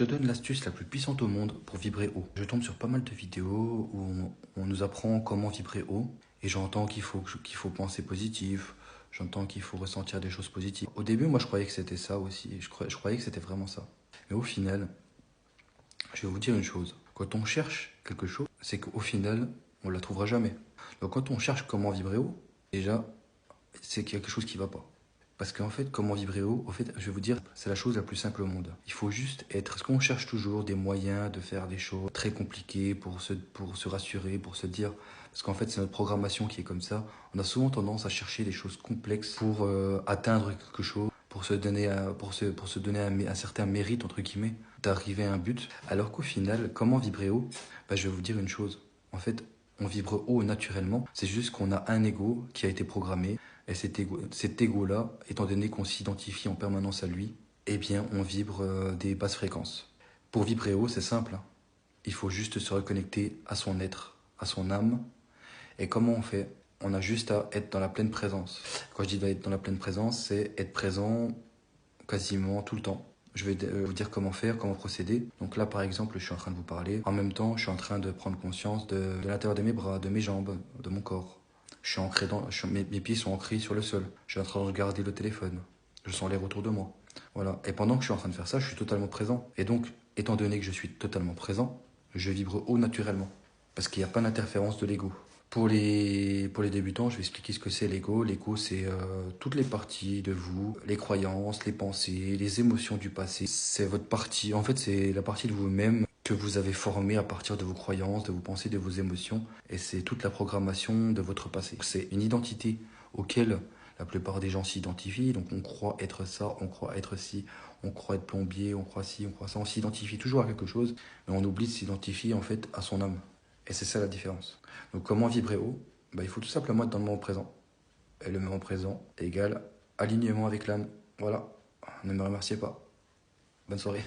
Je te donne l'astuce la plus puissante au monde pour vibrer haut. Je tombe sur pas mal de vidéos où on nous apprend comment vibrer haut. Et j'entends qu'il faut penser positif, j'entends qu'il faut ressentir des choses positives. Au début, moi, je croyais que c'était ça aussi. Je croyais que c'était vraiment ça. Mais au final, je vais vous dire une chose. Quand on cherche quelque chose, c'est qu'au final, on ne la trouvera jamais. Donc quand on cherche comment vibrer haut, déjà, c'est qu'il y a quelque chose qui ne va pas. Parce qu'en fait, comment vibrer haut, en fait, je vais vous dire, c'est la chose la plus simple au monde. Il faut juste être, parce qu'on cherche toujours des moyens de faire des choses très compliquées pour se rassurer, pour se dire, parce qu'en fait, c'est notre programmation qui est comme ça. On a souvent tendance à chercher des choses complexes pour atteindre quelque chose, pour se donner un certain mérite, entre guillemets, d'arriver à un but. Alors qu'au final, comment vibrer haut, bah, je vais vous dire une chose. En fait, on vibre haut naturellement. C'est juste qu'on a un ego qui a été programmé. Et cet ego-là, étant donné qu'on s'identifie en permanence à lui, eh bien, on vibre des basses fréquences. Pour vibrer haut, c'est simple, hein. Il faut juste se reconnecter à son être, à son âme. Et comment on fait? On a juste à être dans la pleine présence. Quand je dis être dans la pleine présence, c'est être présent quasiment tout le temps. Je vais vous dire comment faire, comment procéder. Donc là, par exemple, je suis en train de vous parler. En même temps, je suis en train de prendre conscience de l'intérieur de mes bras, de mes jambes, de mon corps. Je suis ancré mes pieds sont ancrés sur le sol. Je suis en train de regarder le téléphone. Je sens l'air autour de moi. Voilà. Et pendant que je suis en train de faire ça, je suis totalement présent. Et donc, étant donné que je suis totalement présent, je vibre haut naturellement. Parce qu'il n'y a pas d'interférence de l'ego. Pour les débutants, je vais expliquer ce que c'est l'ego. L'ego, c'est toutes les parties de vous, les croyances, les pensées, les émotions du passé. C'est votre partie, en fait, c'est la partie de vous-même que vous avez formée à partir de vos croyances, de vos pensées, de vos émotions. Et c'est toute la programmation de votre passé. C'est une identité auquel la plupart des gens s'identifient. Donc on croit être ça, on croit être ci, on croit être plombier, on croit ci, on croit ça. On s'identifie toujours à quelque chose, mais on oublie de s'identifier en fait à son âme. Et c'est ça la différence. Donc comment vibrer haut? Bah, il faut tout simplement être dans le moment présent. Et le moment présent égale alignement avec l'âme. Voilà. Ne me remerciez pas. Bonne soirée.